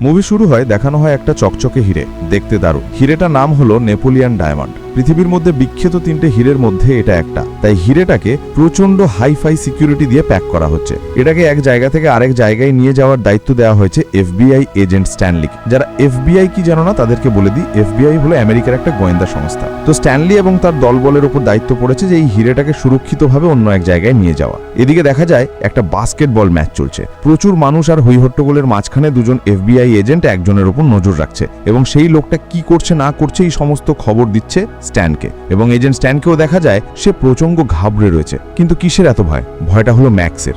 Movie শুরু হয়, দেখানো হয় একটা চকচকে হিরে, দেখতে দারুণ। হিরেটার নাম হলো নেপোলিয়ান ডায়মন্ড। পৃথিবীর মধ্যে বিখ্যাত 3টে হিরের মধ্যে এটা একটা। তাই হিরেটাকে প্রচন্ড হাইফাই সিকিউরিটি দিয়ে প্যাক করা হচ্ছে। এটাকে এক জায়গা থেকে আরেক জায়গায় নিয়ে যাওয়ার দায়িত্ব দেওয়া হয়েছে FBI এজেন্ট স্ট্যানলি। যারা FBI কি জানো না তাদেরকে বলে দিই, FBI হলো আমেরিকার একটা গোয়েন্দা সংস্থা। তো স্ট্যানলি এবং তার দলবলের উপর দায়িত্ব পড়েছে যে এই হিরেটাকে সুরক্ষিতভাবে অন্য এক জায়গায় নিয়ে যাওয়া। এদিকে দেখা যায় একটা বাস্কেটবল ম্যাচ চলছে। প্রচুর মানুষ আর হইহট্টগোলের মাঝখানে দুজন FBI এজেন্ট একজনের উপর নজর রাখছে এবং সেই লোকটা কি করছে না করছে এই সমস্ত খবর দিচ্ছে স্ট্যানকে। এবং এজেন্ট স্ট্যানকেও দেখা যায় সে প্রচন্ড ঘাবড়ে রয়েছে। কিন্তু কিসের এত ভয়? ভয়টা হলো ম্যাক্সের।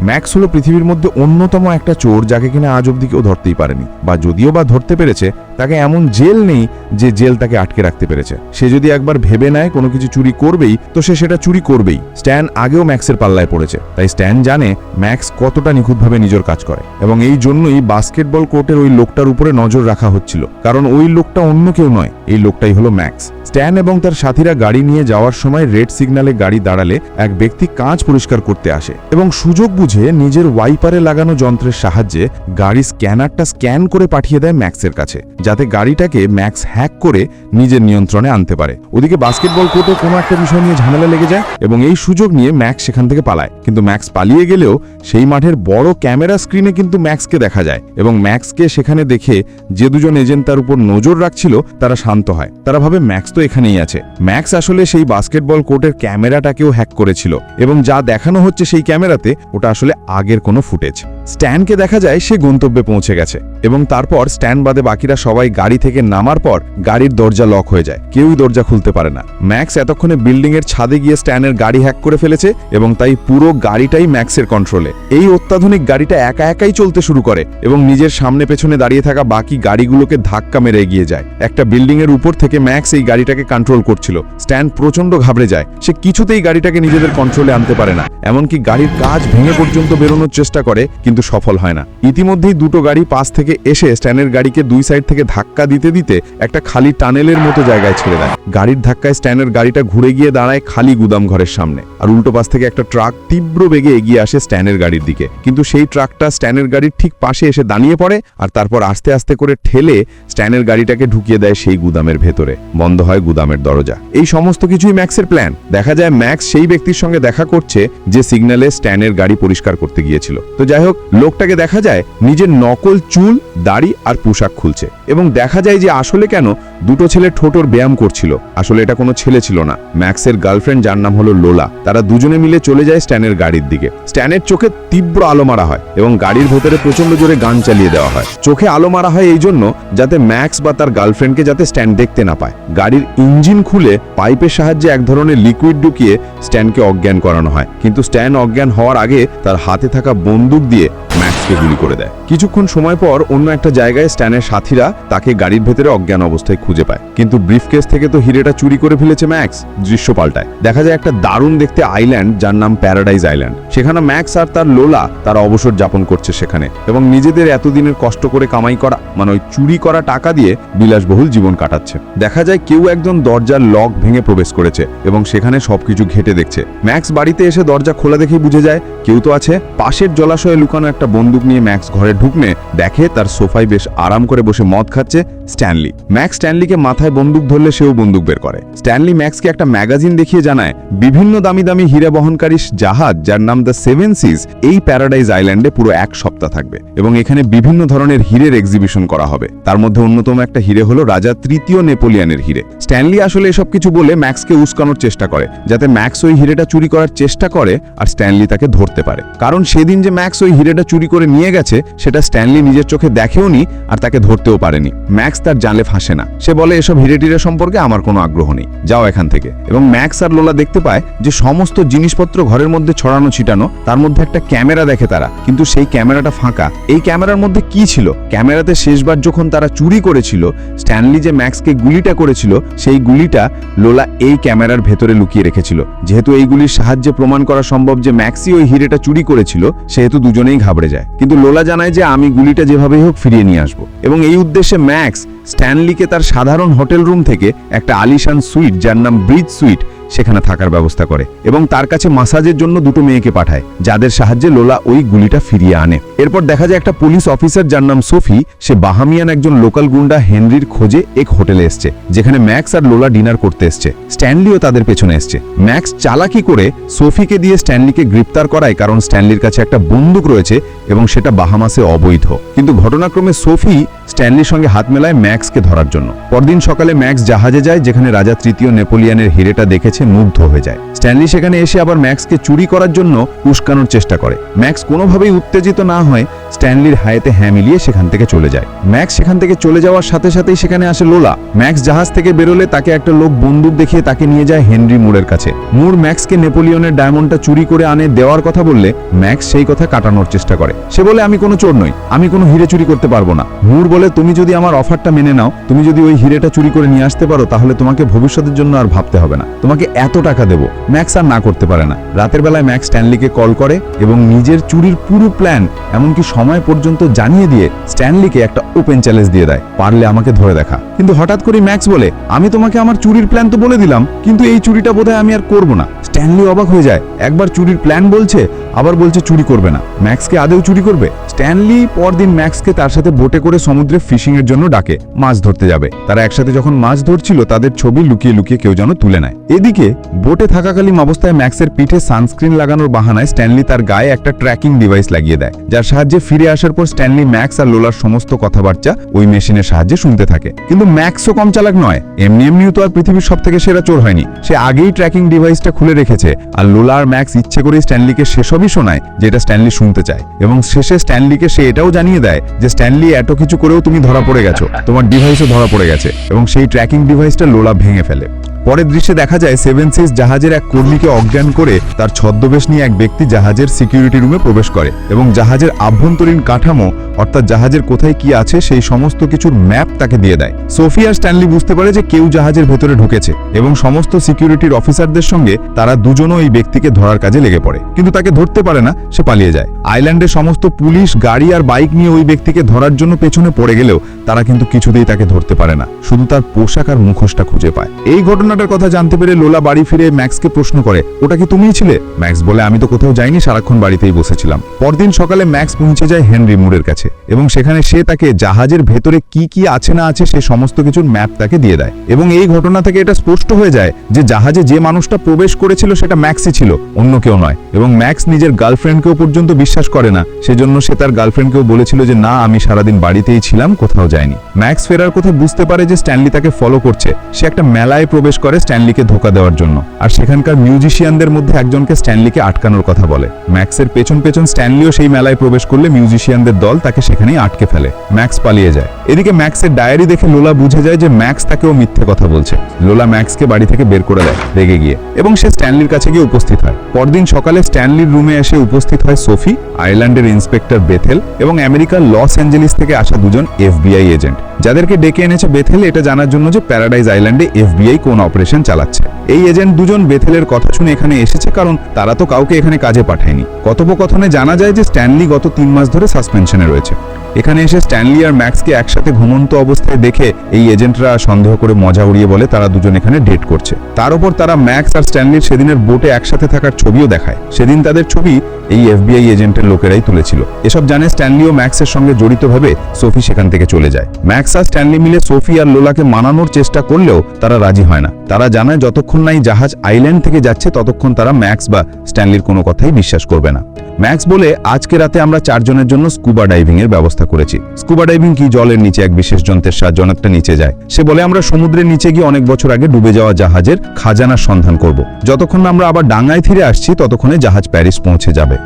ম্যাক্স হলো পৃথিবীর মধ্যে অন্যতম একটা চোর, যাকে কিনা আজ অব্দি কেউ ধরতেই পারেনি, বা যদিও বা ধরতে পেরেছে তাকে এমন জেল নেই যে জেল তাকে আটকে রাখতে পেরেছে। সে যদি একবার ভেবে নেয় কোনো কিছু চুরি করবেই তো সে সেটা চুরি করবেই। স্ট্যান আগেও ম্যাক্সের পাল্লায় পড়েছে, তাই স্ট্যান জানে ম্যাক্স কতটা নিখুঁতভাবে নিজের কাজ করে। এবং এই জন্যই বাস্কেটবল কোর্টের ওই লোকটার উপরে নজর রাখা হচ্ছিল, কারণ ওই লোকটা অন্য কেউ নয়, এই লোকটাই হলো ম্যাক্স। স্ট্যান এবং তার সাথীরা গাড়ি নিয়ে যাওয়ার সময় রেড সিগন্যালে গাড়ি দাঁড়ালে এক ব্যক্তি কাঁচ পরিষ্কার করতে আসে এবং সুযোগ বুঝে নিজের ওয়াইপারে লাগানো যন্ত্রের সাহায্যে গাড়ি স্ক্যানারটা স্ক্যান করে পাঠিয়ে দেয় ম্যাক্সের কাছে, যাতে গাড়িটাকে ম্যাক্স হ্যাক করে নিজের নিয়ন্ত্রণে আনতে পারে। ওদিকে বাস্কেটবল কোর্টে কোনো একটা বিষয় নিয়ে ঝামেলা লেগে যায় এবং এই সুযোগ নিয়ে ম্যাক্স সেখান থেকে পালায়। কিন্তু ম্যাক্স পালিয়ে গেলেও সেই মাঠের বড় ক্যামেরা স্ক্রিনে কিন্তু ম্যাক্সকে দেখা যায় এবং ম্যাক্সকে সেখানে দেখে যে দুজন এজেন্ট তার উপর নজর রাখছিল তারা শান্ত হয়। তারা ভাবে ম্যাক্স তো এখানেই আছে। ম্যাক্স আসলে সেই বাস্কেটবল কোর্টের ক্যামেরাটাকেও হ্যাক করেছিল এবং যা দেখানো হচ্ছে সেই ক্যামেরাতে ওটা আসলে আগের কোনো ফুটেজ। স্ট্যানকে দেখা যায় সে গন্তব্যে পৌঁছে গেছে এবং তারপর স্ট্যান বাদে বাকিরা সবাই গাড়ি থেকে নামার পর গাড়ির দরজা লক হয়ে যায়, কেউই দরজা খুলতে পারে না। ম্যাক্স এতক্ষণে বিল্ডিং এর ছাদে গিয়ে স্ট্যানের গাড়ি হ্যাক করে ফেলেছে এবং তাই পুরো গাড়িটাই ম্যাক্সের কন্ট্রোলে। এই অত্যাধুনিক গাড়িটা একা একাই চলতে শুরু করে এবং নিজের সামনে পেছনে দাঁড়িয়ে থাকা বাকি গাড়িগুলোকে ধাক্কা মেরে এগিয়ে যায়। একটা বিল্ডিং এর উপর থেকে ম্যাক্স এই গাড়িটাকে কন্ট্রোল করছিল। স্ট্যান প্রচন্ড ঘাবড়ে যায়, সে কিছুতেই গাড়িটাকে নিজেদের কন্ট্রোলে আনতে পারে না, এমনকি গাড়ির কাঁচ ভেঙে পর্যন্ত বেরোনোর চেষ্টা করে কিন্তু সফল হয় না। ইতিমধ্যেই দুটো গাড়ি পাশ থেকে এসে স্ট্যানের গাড়িকে দুই সাইড থেকে ধাক্কা দিতে দিতে একটা খালি টানেলের মতো জায়গায় ছেড়ে দেয়। গাড়ির ধাক্কায় স্ট্যানের গাড়িটা ঘুরে গিয়ে দাঁড়ায় খালি গুদাম ঘরের সামনে, আর উল্টো পাশ থেকে একটা ট্রাক তীব্র বেগে এগিয়ে আসে স্ট্যানের গাড়ির দিকে। কিন্তু সেই ট্রাকটা স্ট্যানের গাড়ির ঠিক পাশে এসে দাঁড়িয়ে পড়ে আর তারপর আস্তে আস্তে করে ঠেলে স্ট্যানের গাড়িটাকে ঢুকিয়ে দেয় সেই গুদামের ভেতরে। বন্ধ হয় গুদামের দরজা। এই সমস্ত কিছুই ম্যাক্সের প্ল্যান। দেখা যায় ম্যাক্স সেই ব্যক্তির সঙ্গে দেখা করছে যে সিগন্যালে স্ট্যানের গাড়ি পরিষ্কার করতে গিয়েছিল। তো যাই হোক, লোকটাকে দেখা যায় নিজের নকল চুল, দাড়ি আর পোশাক খুলছে এবং দেখা যায় যে আসলে কেন দুটো ছেলে ঠোঁটর ব্যায়াম করছিল। আসলে এটা কোনো ছেলে ছিল না, ম্যাক্সের গার্লফ্রেন্ড, যার নাম হলো লোলা। তারা দুজনে মিলে চলে যায় স্ট্যানের গাড়ির দিকে। স্ট্যানের চোখে তীব্র আলো মারা হয় এবং গাড়ির ভেতরে প্রচন্ড জোরে গান চালিয়ে দেওয়া হয়। চোখে আলো মারা হয় এই জন্য যাতে ম্যাক্স বা তার গার্লফ্রেন্ডকে যাতে স্ট্যান দেখতে না পায়। গাড়ির ইঞ্জিন খুলে পাইপের সাহায্যে এক ধরনের লিকুইড ঢুকিয়ে স্ট্যানকে অজ্ঞান করানো হয়, কিন্তু স্ট্যান অজ্ঞান হওয়ার আগে তার হাতে থাকা বন্দুক দিয়ে ম্যাক্সকে গুলি করে দেয়। কিছুক্ষণ সময় পর অন্য একটা জায়গায় স্ট্যানের সাথীরা তাকে গাড়ির ভেতরে অজ্ঞান অবস্থায় খুঁজে পায়, কিন্তু ব্রিফকেস থেকে তো হিরেটা চুরি করে ফেলেছে ম্যাক্স। দৃশ্য পাল্টায়, দেখা যায় একটা দারুণ দেখতে আইল্যান্ড, যার নাম প্যারাডাইজ আইল্যান্ড। সেখানে ম্যাক্স আর তার লোলা তারা অবসর যাপন করছে সেখানে এবং নিজেদের এতদিনের কষ্ট করে কামাই করা মানে ওই চুরি করা টাকা দিয়ে বিলাসবহুল জীবন কাটাচ্ছে। দেখা যায় কেউ একজন দরজার লক ভেঙে প্রবেশ করেছে এবং সেখানে সবকিছু ঘেটে দেখছে। ম্যাক্স বাড়িতে এসে দরজা খোলা দেখেই বুঝে যায় কেউ তো আছে। পাশের জলাশয়ে লুকানো একটা বন্দুক নিয়ে ম্যাক্স ঘরে ঢুকনে দেখে তার সোফায় বেশ আরাম করে বসে মদ খাচ্ছে স্ট্যানলি। ম্যাক্স স্ট্যানলিকে মাথায় বন্দুক ধরলে সেও বন্দুক বের করে। স্ট্যানলি ম্যাক্সকে একটা ম্যাগাজিন দেখিয়ে জানায় বিভিন্ন দামি দামি হীরা বহনকারী জাহাজ, যার নাম দ্য সেভেন সিজ, এই প্যারাডাইজ আইল্যান্ডে পুরো এক সপ্তাহ থাকবে এবং এখানে বিভিন্ন ধরনের হীরের এক্সিবিশন করা হবে। তার মধ্যে অন্যতম একটা হিরে হলো রাজা তৃতীয় নেপোলিয়ানের হিরে। স্ট্যানলি আসলে এসব কিছু বলে ম্যাক্সকে উস্কানোর চেষ্টা করে যাতে ম্যাক্স ওই হিরেটা চুরি করার চেষ্টা করে আর স্ট্যানলি তাকে ধরতে পারে, কারণ সেদিন যে ম্যাক্স ওই হিরেটা চুরি করে নিয়ে গেছে সেটা স্ট্যানলি নিজের চোখে দেখেওনি আর তাকে ধরতেও পারেনি। ম্যাক্স তার জালে ফাঁসে না, সে বলে এসব হিরে টিরে সম্পর্কে আমার কোনো আগ্রহ নেই, যাও এখান থেকে। এবং ম্যাক্স আর লোলা দেখতে পায় যে সমস্ত জিনিসপত্র ঘরের মধ্যে ছড়ানো ছিটানো, তার মধ্যে একটা ক্যামেরা দেখে তারা, কিন্তু সেই ক্যামেরাটা ফাঁকা। এই ক্যামেরার মধ্যে কি ছিল? ক্যামেরাতে শেষবার যখন তারা চুরি করেছিল, স্ট্যানলি যে ম্যাক্সকে গুলিটা করেছিল সেই গুলিটা লোলা এই ক্যামেরার ভেতরে লুকিয়ে রেখেছিল। যেহেতু এই গুলির সাহায্যে প্রমাণ করা সম্ভব যে ম্যাক্সই ওই হিরেটা চুরি করেছিল, সেহেতু দুজনেই ঘাবড়ে যায়। কিন্তু লোলা জানায় যে আমি গুলিটা যেভাবেই হোক ফিরিয়ে নিয়ে আসবো এবং এই উদ্দেশ্যে অবশেষে ম্যাক্স স্ট্যানলিকে তার সাধারণ হোটেল রুম থেকে একটা আলিশান সুইট, যার নাম ব্রিজ সুইট, সেখানে থাকার ব্যবস্থা করে এবং তার কাছে মাসাজের জন্য দুটো মেয়েকে পাঠায়, যাদের সাহায্যে লোলা ওই গুলিটা ফিরিয়ে আনে। এরপর দেখা যায় একটা পুলিশ অফিসার যার নাম সোফি, সে বাহামিয়ান একজন লোকাল গুন্ডা হেনরির খোঁজে এক হোটেলে এসছে, যেখানে ম্যাক্স আর লোলা ডিনার করতে এসছে। স্ট্যানলিও তাদের পেছনে এসছে। ম্যাক্স চালাকি করে সোফিকে দিয়ে স্ট্যানলিকে গ্রেপ্তার করায়, কারণ স্ট্যানলির কাছে একটা বন্দুক রয়েছে এবং সেটা বাহামাসে অবৈধ। কিন্তু ঘটনাক্রমে সোফি স্ট্যানলির সঙ্গে হাত মেলায় ম্যাক্সকে ধরার জন্য। পরদিন সকালে ম্যাক্স জাহাজে যায়, যেখানে রাজা তৃতীয় নেপোলিয়ানের হিরেটা দেখেছে, মুগ্ধ হয়ে যায়। স্ট্যানলি সেখানে এসে আবার ম্যাক্সকে চুরি করার জন্য উস্কানোর চেষ্টা করে। ম্যাক্স কোনোভাবেই উত্তেজিত না হয়ে স্ট্যানলির হায়েতে হ্যাঁ মিলিয়ে সেখান থেকে চলে যায়। ম্যাক্স সেখান থেকে চলে যাওয়ার সাথে সাথেই সেখানে আসে লোলা। ম্যাক্স জাহাজ থেকে বেরোলে তাকে একটা লোক বন্দুক দেখিয়ে তাকে নিয়ে যায় হেনরি মুরের কাছে। মুর ম্যাক্সকে নেপোলিয়নের ডায়মন্ডটা চুরি করে আনে দেওয়ার কথা বললে ম্যাক্স সেই কথা কাটানোর চেষ্টা করে। সে বলে, আমি কোনো চোর নই, আমি কোনো হিরে চুরি করতে পারবো না। মুর বলে, তুমি যদি আমার অফারটা মেনে নাও, তুমি যদি ওই হিরেটা চুরি করে নিয়ে আসতে পারো, তাহলে তোমাকে ভবিষ্যতের জন্য আর ভাবতে হবে না, তোমাকে এত টাকা দেবো। ম্যাক্স আর না করতে পারে না। রাতের বেলায় ম্যাক্স স্ট্যানলিকে কল করে এবং নিজের চুরির পুরো প্ল্যান, এমনকি সময় পর্যন্ত জানিয়ে দিয়ে স্ট্যানলিকে একটা ওপেন চ্যালেঞ্জ দিয়ে দেয়, পারলে আমাকে ধরে দেখা। কিন্তু হঠাৎ করে ম্যাক্স বলে, আমি তোমাকে আমার চুরির প্ল্যান তো বলে দিলাম, কিন্তু এই চুরিটা বোধহয় আমি আর করবো না। স্ট্যানলি অবাক হয়ে যায়, একবার চুরির প্ল্যান বলছে, আবার বলছে চুরি করবে না। ম্যাক্সকে আদেও চুরি করবে? স্ট্যানলি পরদিন ম্যাক্সকে তার সাথে বোটে করে সমুদ্রে ফিশিং এর জন্য ডাকে, মাছ ধরতে যাবে। তারা একসাথে যখন মাছ ধরছিল, তাদের ছবি লুকিয়ে লুকিয়ে কেউ যেন তুলে নেয়। এদিকে বোটে থাকাকালীন অবস্থায় ম্যাক্সের পিঠে সানস্ক্রিন লাগানোর বাহানায় স্ট্যানলি তার গায়ে একটা ট্র্যাকিং ডিভাইস লাগিয়ে দেয়, যার সাহায্যে ফিরে আসার পর স্ট্যানলি ম্যাক্স আর লোলার সমস্ত কথাবার্তা ওই মেশিনের সাহায্যে শুনতে থাকে। কিন্তু ম্যাক্সও কম চালাক নয়, এমনিও তো আর পৃথিবীর সব থেকে সেরা চোর হয়নি। সে আগেই ট্র্যাকিং ডিভাইসটা খুলে রেখেছে, আর লোলা আর ম্যাক্স ইচ্ছে করে স্ট্যানলিকে সেসবই শোনায় যেটা স্ট্যানলি শুনতে চায়। এবং শেষে স্ট্যানলিকে সে এটাও জানিয়ে দেয় যে স্ট্যানলি, এত কিছু করেও তুমি ধরা পড়ে গেছো, তোমার ডিভাইসও ধরা পড়ে গেছে। এবং সেই ট্র্যাকিং ডিভাইসটা লোলা ভেঙে ফেলে। পরের দৃশ্যে দেখা যায় সেভেন সিজ জাহাজের এক কর্মীকে অজ্ঞান করে তার ছদ্মবেশ নিয়ে এক ব্যক্তি জাহাজের সিকিউরিটি রুমে প্রবেশ করে এবং জাহাজের আভ্যন্তরীণ কাঠামো, অর্থাৎ জাহাজের কোথায় কি আছে সেই সমস্ত কিছুর ম্যাপ তাকে দিয়ে দেয়। সোফি আর স্ট্যানলি বুঝতে পারে যে কেউ জাহাজের ভেতরে ঢুকেছে এবং সমস্ত সিকিউরিটির অফিসারদের সঙ্গে তারা দুজনও এই ব্যক্তিকে ধরার কাজে লেগে পড়ে, কিন্তু তাকে ধরতে পারে না, সে পালিয়ে যায়। আইল্যান্ডের সমস্ত পুলিশ গাড়ি আর বাইক নিয়ে ওই ব্যক্তিকে ধরার জন্য পেছনে পড়ে গেলেও তারা কিন্তু কিছুতেই তাকে ধরতে পারে না, শুধু তার পোশাক আর মুখোশটা খুঁজে পায়। এই ঘটনাটার কথা জানতে পেরে লোলা বাড়ি ফিরে ম্যাক্সকে প্রশ্ন করে, ওটা কি তুমিই ছিলে? ম্যাক্স বলে, আমি তো কোথাও যাইনি, সারাক্ষণ বাড়িতেই বসেছিলাম। পরদিন সকালে ম্যাক্স পৌঁছে যায় হেনরি মুরের কাছে এবং সেখানে সে তাকে জাহাজের ভেতরে কি কি আছে না আছে সেই সমস্ত কিছুর ম্যাপ তাকে দিয়ে দেয়। এবং এই ঘটনা থেকে এটা স্পষ্ট হয়ে যায় যে জাহাজে যে মানুষটা প্রবেশ করেছিল সেটা ম্যাক্সই ছিল, অন্য কেউ নয়। এবং ম্যাক্স নিজের গার্লফ্রেন্ডকেও পর্যন্ত বিশ্বাস করে না, সেজন্য সে তার গার্লফ্রেন্ডকেও বলেছিল যে না, আমি সারাদিন বাড়িতেই ছিলাম, কোথাও যাইনি। ম্যাক্স ফেরার কথা বুঝতে পারে যে স্ট্যানলি তাকে ফলো করছে। সে একটা মেলায় প্রবেশ করে স্ট্যানলিকে ধোঁকা দেওয়ার জন্য, আর সেখানকার মিউজিশিয়ানদের মধ্যে একজনকে স্ট্যানলিকে আটকানোর কথা বলে। ম্যাক্সের পেছন পেছন স্ট্যানলিও সেই মেলায় প্রবেশ করলে মিউজিশিয়ানদের দল তাকে সেখানেই আটকে ফেলে। ম্যাক্স পালিয়ে যায়। এদিকে ম্যাক্সের ডায়েরি দেখে লোলা বুঝে যায় যে ম্যাক্স তাকেও মিথ্যে কথা বলছে। লোলা ম্যাক্সকে বাড়ি থেকে বের করে দেয় রেগে গিয়ে, এবং সে স্ট্যানলির কাছে গিয়ে উপস্থিত হয়। পরদিন সকালে স্ট্যানলির রুমে এসে উপস্থিত হয় সোফি, আয়ারল্যান্ডের ইন্সপেক্টর বেথেল এবং আমেরিকার লস অ্যাঞ্জেলিস থেকে আসা দুজন FBI এজেন্ট, যাদেরকে ডেকে এনেছে বেথেল এটা জানার জন্য যে প্যারাডাইজ আইল্যান্ডে FBI কোন অপারেশন চালাচ্ছে। এই এজেন্ট দুজন বেথেলের কথা শুনে এখানে এসেছে, কারণ তারা তো কাউকে এখানে কাজে পাঠায়নি। কথোপকথনে জানা যায় যে স্ট্যানলি গত 3 মাস ধরে সাসপেনশনে রয়েছে। এখানে এসে স্ট্যানলি আর ম্যাক্সকে একসাথে ঘুমন্ত অবস্থায় দেখে এই এজেন্টরা সন্দেহ করে মজা উড়িয়ে বলে তারা দুজন এখানে ডেট করছে। তার উপর তারা ম্যাক্স আর স্ট্যানলির সেদিনের বোটে একসাথে থাকার ছবিও দেখায়। সেদিন তাদের ছবি এই FBI এজেন্টের লোকেরাই তুলেছিল। এসব জানে স্ট্যানলি ও ম্যাক্সের সঙ্গে জড়িত ভেবে সোফি সেখান থেকে চলে যায়। ম্যাক্স আর স্ট্যানলি মিলে সোফি আর লোলাকে মানানোর চেষ্টা করলেও তারা রাজি হয় না। তারা জানায় যতক্ষণ না এই জাহাজ আইল্যান্ড থেকে যাচ্ছে ততক্ষণ তারা ম্যাক্স বা স্ট্যানলির কোনো কথাই বিশ্বাস করবে না। ম্যাক্স বলে, আজকে রাতে আমরা 4 জনের জন্য স্কুবা ডাইভিং এর ব্যবস্থা করেছি। স্কুবা ডাইভিং কি? জলের নিচে এক বিশেষ যন্ত্রের সাহায্যে অনেকটা নিচে যায়। সে বলে, আমরা সমুদ্রের নিচে গিয়ে অনেক বছর আগে ডুবে যাওয়া জাহাজের খাজানার সন্ধান করব। যতক্ষণ আমরা আবার ডাঙায় ফিরে আসছি ততক্ষণে জাহাজ প্যারিস পৌঁছে যাবে।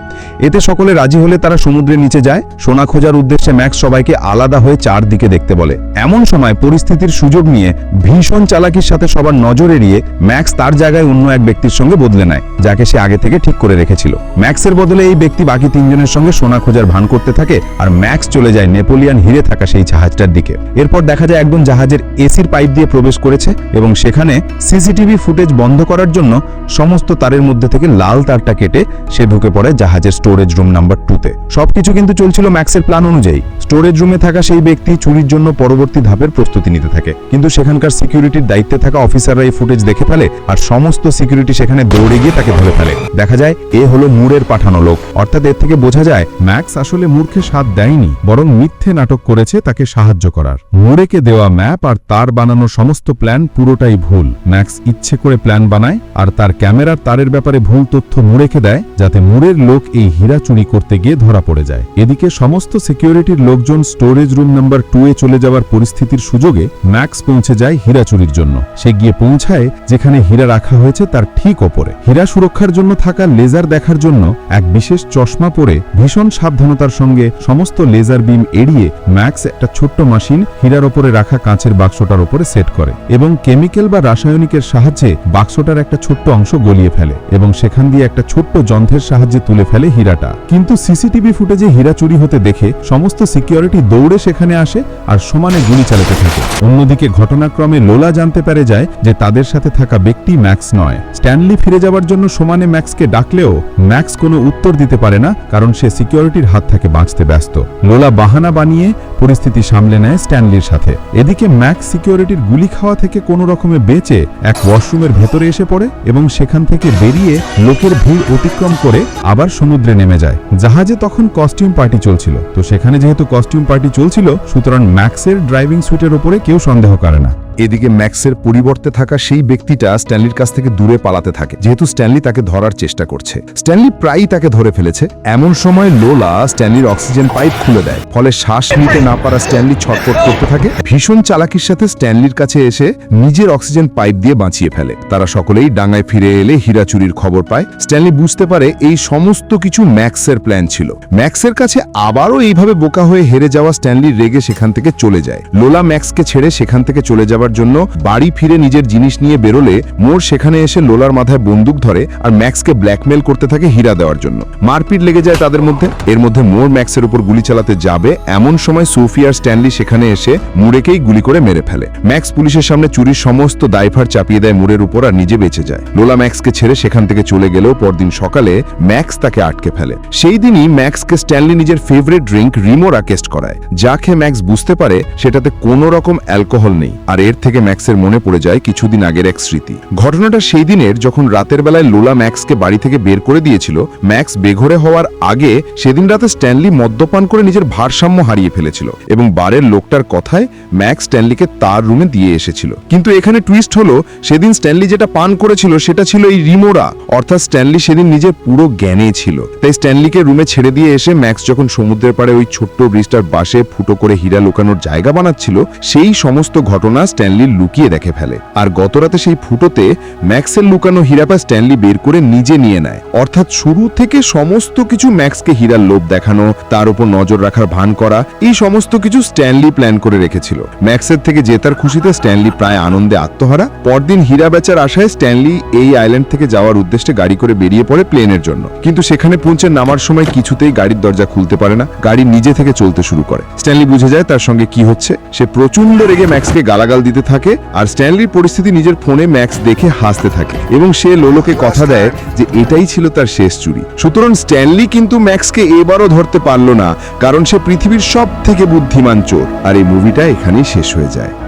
এতে সকলে রাজি হলে তারা সমুদ্রের নিচে যায়। সোনা খোঁজার উদ্দেশ্যে ম্যাক্স সবাইকে আলাদা হয়ে চারদিকে দেখতে বলে। এমন সময় পরিস্থিতির সুযোগ নিয়ে ভীষণ চালাকির সাথে সবার নজর এড়িয়ে ম্যাক্স তার জায়গায় অন্য এক ব্যক্তির সঙ্গে বদলে নেয়, যাকে সে আগে থেকে ঠিক করে রেখেছিল। ম্যাক্সের বদলে এই ব্যক্তি বাকি 3 জনের সঙ্গে সোনা খোঁজার ভান করতে থাকে, আর ম্যাক্স চলে যায় নেপোলিয়ান হিরে থাকা সেই জাহাজটার দিকে। এরপর দেখা যায় একজন জাহাজের এসির পাইপ দিয়ে প্রবেশ করেছে এবং সেখানে সিসিটিভি ফুটেজ বন্ধ করার জন্য সমস্ত তারের মধ্যে থেকে লাল তারটা কেটে সে ঢুকে পড়ে জাহাজের জাহাজের স্টোরেজ রুম নাম্বার 2-তে। সবকিছু কিন্তু চলছিল ম্যাক্সের প্ল্যান অনুযায়ী। স্টোরেজ রুমে থাকা সেই ব্যক্তি চুরির জন্য পরবর্তী ধাপের প্রস্তুতি নিতে থাকে, কিন্তু সেখানকার সিকিউরিটির দায়িত্বে থাকা অফিসাররা এই ফুটেজ দেখে ফেলে আর সমস্ত সিকিউরিটি সেখানে দৌড়ে গিয়ে তাকে ধরে ফেলে। দেখা যায় এ হলো মুরের পাঠানো লোক, অর্থাৎ এর থেকে বোঝা যায় ম্যাক্স আসলে মুরকে সাথ দেয়নি, বরং মিথ্যে নাটক করেছে তাকে সাহায্য করার। মুরেকে দেওয়া ম্যাপ আর তার বানানো সমস্ত প্ল্যান পুরোটাই ভুল। ম্যাক্স ইচ্ছে করে প্ল্যান বানায় আর তার ক্যামেরার তারের ব্যাপারে ভুল তথ্য মুরেকে দেয়, যাতে মুরের লোক এই হীরা চুরি করতে গিয়ে ধরা পড়ে যায়। এদিকে সমস্ত সিকিউরিটির লোকজন স্টোরেজ রুম নাম্বার 2-এ চলে যাওয়ার পরিস্থিতির সুযোগে ম্যাক্স পৌঁছে যায় হীরা চুরির জন্য। সে গিয়ে পৌঁছায় যেখানে হীরা রাখা হয়েছে তার ঠিক ওপরে। হীরা সুরক্ষার জন্য থাকা লেজার দেখার জন্য এক বিশেষ চশমা পরে ভীষণ সাবধানতার সঙ্গে সমস্ত লেজার বিম এড়িয়ে ম্যাক্স একটা ছোট্ট মেশিন হীরার ওপরে রাখা কাঁচের বাক্সটার ওপরে সেট করে এবং কেমিক্যাল বা রাসায়নিকের সাহায্যে বাক্সটার একটা ছোট্ট অংশ গলিয়ে ফেলে এবং সেখান দিয়ে একটা ছোট্ট যন্ত্রের সাহায্যে তুলে ফেলে হীরাটা। কিন্তু সিসিটিভি ফুটেজে হীরা চুরি হতে দেখে সমস্ত সিকিউরিটি দৌড়ে সেখানে আসে আর সমানে গুলি চালাতে থাকে। অন্যদিকে ঘটনাক্রমে লোলা জানতে পারে যায় যে তাদের সাথে থাকা ব্যক্তি ম্যাক্স নয়। স্ট্যানলি ফিরে যাওয়ার জন্য সমানে ম্যাক্সকে ডাকলেও ম্যাক্স কোনো উত্তর দিতে পারে না, কারণ সে সিকিউরিটির হাত থেকে বাঁচতে ব্যস্ত। লোলা বাহানা বানিয়ে পরিস্থিতি সামলে নেয় স্ট্যানলির সাথে। এদিকে ম্যাক্স সিকিউরিটির গুলি খাওয়া থেকে কোনো রকমে বেঁচে এক ওয়াশরুমের ভেতরে এসে পড়ে এবং সেখান থেকে বেরিয়ে লোকের ভিড় অতিক্রম করে আবার সমুদ্রে নেমে যায়। জাহাজে তখন কস্টিউম পার্টি চলছিল, তো সেখানে যেহেতু কস্টিউম পার্টি চলছিল সুতরাং ম্যাক্সের ড্রাইভিং সুইটের উপরে কেউ সন্দেহ করে না। এদিকে ম্যাক্সের পরিবর্তে থাকা সেই ব্যক্তিটা স্ট্যানলির কাছ থেকে দূরে পালাতে থাকে, যেহেতু স্ট্যানলি তাকে ধরার চেষ্টা করছে। স্ট্যানলি প্রায়ই তাকে ধরে ফেলেছে। এমন সময় লোলা স্ট্যানলির অক্সিজেন পাইপ খুলে দেয়, ফলে শ্বাস নিতে না পারা স্ট্যানলি ছটফট করতে থাকে। ভীষণ চালাকির সাথে স্ট্যানলির কাছে এসে নিজের অক্সিজেন পাইপ দিয়ে বাঁচিয়ে ফেলে। তারা সকলেই ডাঙায় ফিরে এলে হীরা চুরির খবর পায়। স্ট্যানলি বুঝতে পারে এই সমস্ত কিছু ম্যাক্সের প্ল্যান ছিল। ম্যাক্সের কাছে আবারও এইভাবে বোকা হয়ে হেরে যাওয়া স্ট্যানলি রেগে সেখান থেকে চলে যায়। লোলা ম্যাক্সকে ছেড়ে সেখান থেকে চলে যাওয়ার জন্য বাড়ি ফিরে নিজের জিনিস নিয়ে বেরোলে মোর সেখানে এসে লোলার মাথায় বন্দুক ধরে আর ম্যাক্সকে ব্ল্যাকমেল করতে থাকে হীরা দেওয়ার জন্য। মারপিট লেগে যায় তাদের মধ্যে। এর মধ্যে মোর ম্যাক্সের উপর গুলি চালাতে যাবে, এমন সময় সোফি আর স্ট্যানলি সেখানে এসে মুরেকেই গুলি করে মেরে ফেলে। ম্যাক্স পুলিশের সামনে চুরির সমস্ত দায়ভার চাপিয়ে দেয় মুরের উপর আর নিজে বেঁচে যায়। লোলা ম্যাক্সকে ছেড়ে সেখান থেকে চলে গেলেও পরদিন সকালে ম্যাক্স তাকে আটকে ফেলে। সেই দিনই ম্যাক্সকে স্ট্যানলি নিজের ফেভারিট ড্রিঙ্ক রিমোরা টেস্ট করায়, যা খেয়ে ম্যাক্স বুঝতে পারে সেটাতে কোনো রকম অ্যালকোহল নেই। আর এর থেকে ম্যাক্সের মনে পড়ে যায় কিছুদিন আগের এক স্মৃতি। ঘটনাটা সেই দিনের যখন রাতের বেলায় লোলা ম্যাক্সকে বাড়ি থেকে বের করে দিয়েছিল। ম্যাক্স বেঘরে হওয়ার আগে সেদিন রাতে স্ট্যানলি মদ্যপান করে নিজের ভারসাম্য হারিয়ে ফেলেছিল এবং বারের লোকটার কথায় ম্যাক্স স্ট্যানলিকে তার রুমে দিয়ে এসেছিল। কিন্তু এখানে টুইস্ট হলো, সেদিন স্ট্যানলি যেটা পান করেছিল সেটা ছিল এই রিমোরা, অর্থাৎ স্ট্যানলি সেদিন নিজের পুরো জ্ঞানে ছিল। তাই স্ট্যানলিকে রুমে ছেড়ে দিয়ে এসে ম্যাক্স যখন সমুদ্রের পাড়ে ওই ছোট্ট ব্রিজটার বাসে ফুটো করে হীরা লুকানোর জায়গা বানাচ্ছিল, সেই সমস্ত ঘটনা স্ট্যানলি লুকিয়ে দেখে ফেলে। আর গতরাতে সেই ফুটোতে ম্যাক্সের লুকানো হীরাটা স্ট্যানলি বের করে নিজে নিয়ে নেয়। অর্থাৎ শুরু থেকে সমস্ত কিছু ম্যাক্সকে হীরার লোভ দেখানো, তার উপর নজর রাখার ভান করা, এই সমস্ত কিছু স্ট্যানলি প্ল্যান করে রেখেছিল। ম্যাক্সের থেকে জেতার খুশিতে স্ট্যানলি প্রায় আনন্দে আত্মহারা। পরদিন হীরা বেচার আশায় স্ট্যানলি এই আইল্যান্ড থেকে যাওয়ার উদ্দেশ্যে গাড়ি করে বেরিয়ে পড়ে প্লেনের জন্য। কিন্তু সেখানে পৌঁছে নামার সময় কিছুতেই গাড়ির দরজা খুলতে পারে না, গাড়ি নিজে থেকে চলতে শুরু করে। স্ট্যানলি বুঝে যায় তার সঙ্গে কি হচ্ছে। সে প্রচন্ড রেগে ম্যাক্সকে গালাগাল দিতে থাকে আর স্ট্যানলির পরিস্থিতি নিজের ফোনে ম্যাক্স দেখে হাসতে থাকে এবং সে লোলোকে কথা দেয় যে এটাই ছিল তার শেষ চুরি। সুতরাং স্ট্যানলি কিন্তু ম্যাক্সকে এবারও ধরতে পারল না, কারণ সে পৃথিবীর সব থেকে বুদ্ধিমান চোর। আর এই মুভিটা এখানেই শেষ হয়ে যায়।